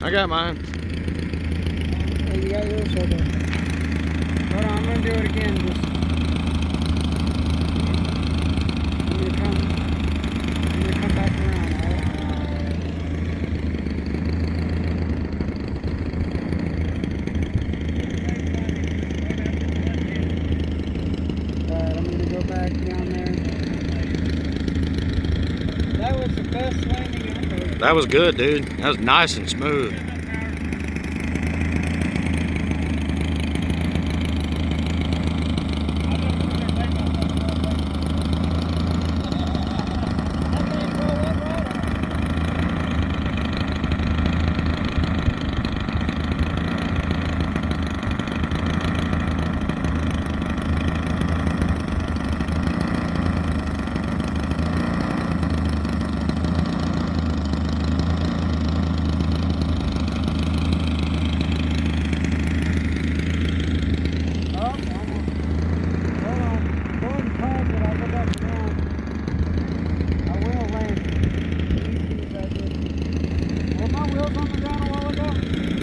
I got mine. Hey, you got yours? Okay. Hold on, I'm gonna do it again. Just I'm gonna come back around, alright? Alright, I'm gonna go back down there. That was the best landing ever. That was good, dude. That was nice and smooth.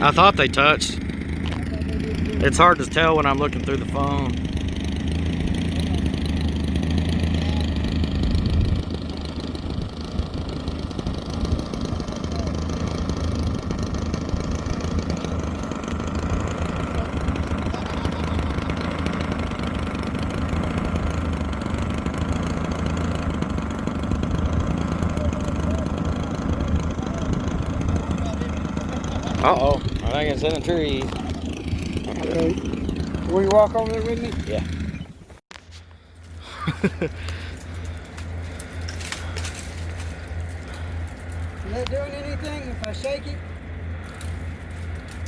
I thought they touched. It's hard to tell when I'm looking through the phone. Uh-oh, I think it's in the trees. Okay. Will you walk over there with me? Yeah. Is that doing anything if I shake it?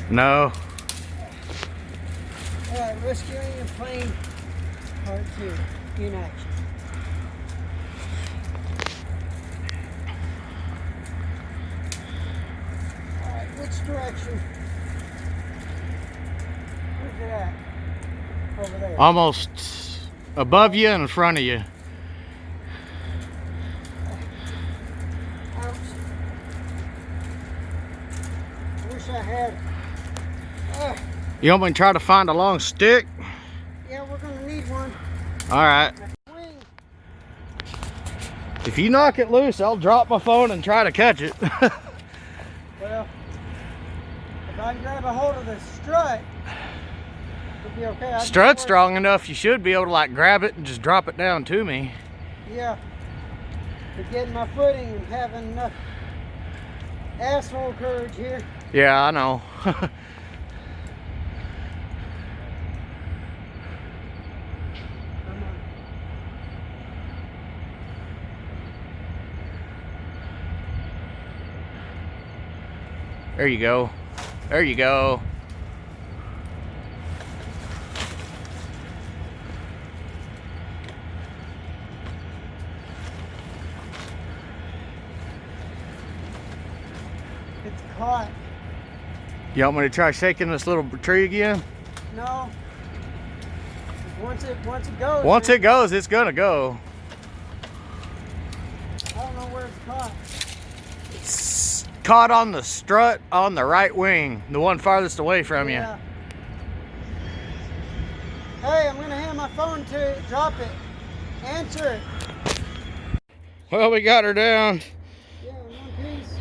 No. Alright, rescuing a plane, part 2, in action. Alright, which direction? Where's it at? Over there. Almost above you and in front of you. Ouch. I wish I had. You want me to try to find a long stick? Yeah, we're gonna need one. Alright. Wing. If you knock it loose, I'll drop my phone and try to catch it. Well, if I can grab a hold of the strut, it'll be okay. Strut's strong enough, you should be able to like grab it and just drop it down to me. Yeah. But getting my footing and having enough asshole courage here. Yeah, I know. There you go. There you go. It's caught. You want me to try shaking this little tree again? No. Once it goes. Once it goes, it's gonna go. I don't know where it's caught. It's caught on the strut on the right wing, the one farthest away from you. Hey, I'm gonna hand my phone to it. Drop it. Answer it. Well, we got her down. Yeah, one piece.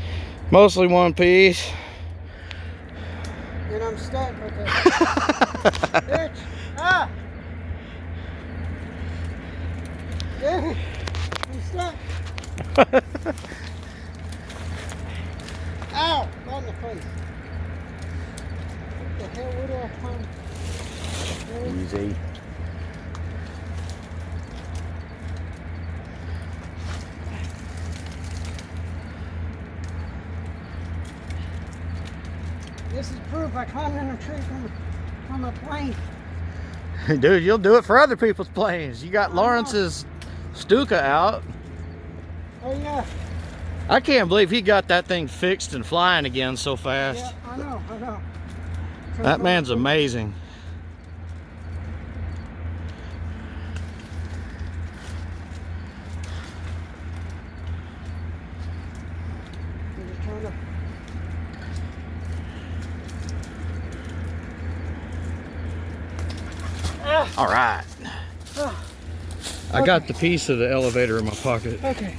Mostly one piece. And I'm stuck with it. Bitch. Ah! Yeah, I'm stuck. Ow! Right in the face. What the hell? Where do I find? Easy. This is proof I climbed in a tree from a plane. Dude, you'll do it for other people's planes. You got Lawrence's Stuka out. Oh yeah. I can't believe he got that thing fixed and flying again so fast. Yeah, I know. That man's amazing. I'm just trying to All right. I got the piece of the elevator in my pocket. Okay.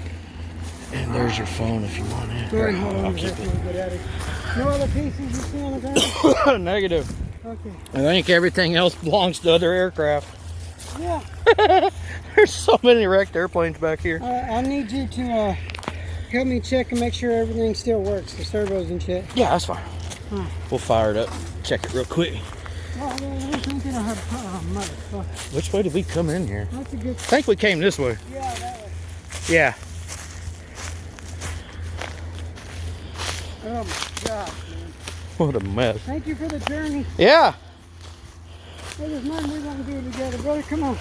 And there's your phone if you want it. Go ahead, hold on. I'll keep it. No other pieces you see on the ground? Negative. Okay. I think everything else belongs to other aircraft. Yeah. There's so many wrecked airplanes back here. I need you to help me check and make sure everything still works. The servo's in check. Yeah, that's fine. We'll fire it up. Check it real quick. Oh, I don't think it'll have a problem, motherfucker. Which way did we come in here? That's a good. I think we came this way. Yeah, that way. Yeah. Oh my God, man. What a mess. Thank you for the journey. Yeah. Hey, there's nothing we're gonna do together, brother. Come on.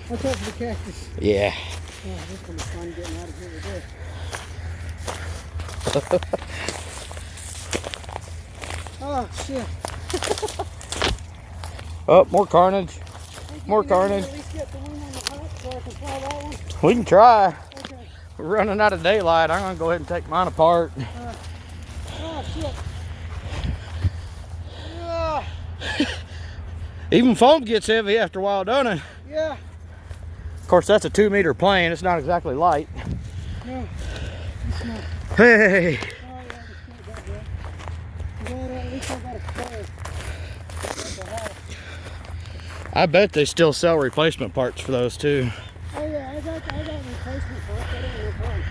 Watch out for the cactus. Yeah. Oh, this is gonna be fun getting out of here with this. Oh shit. Oh, more carnage. More carnage. At least get the wing on the hut so I can fly that one. We can try. Okay. We're running out of daylight. I'm gonna go ahead and take mine apart. Oh shit. Yeah. Even foam gets heavy after a while, don't it? Yeah. Of course, that's a 2-meter plane. It's not exactly light. No. It's not. Hey. Oh yeah, it's not that bad. At least I got a spare. I bet they still sell replacement parts for those too. Oh yeah, I got replacement parts. I don't have no problem.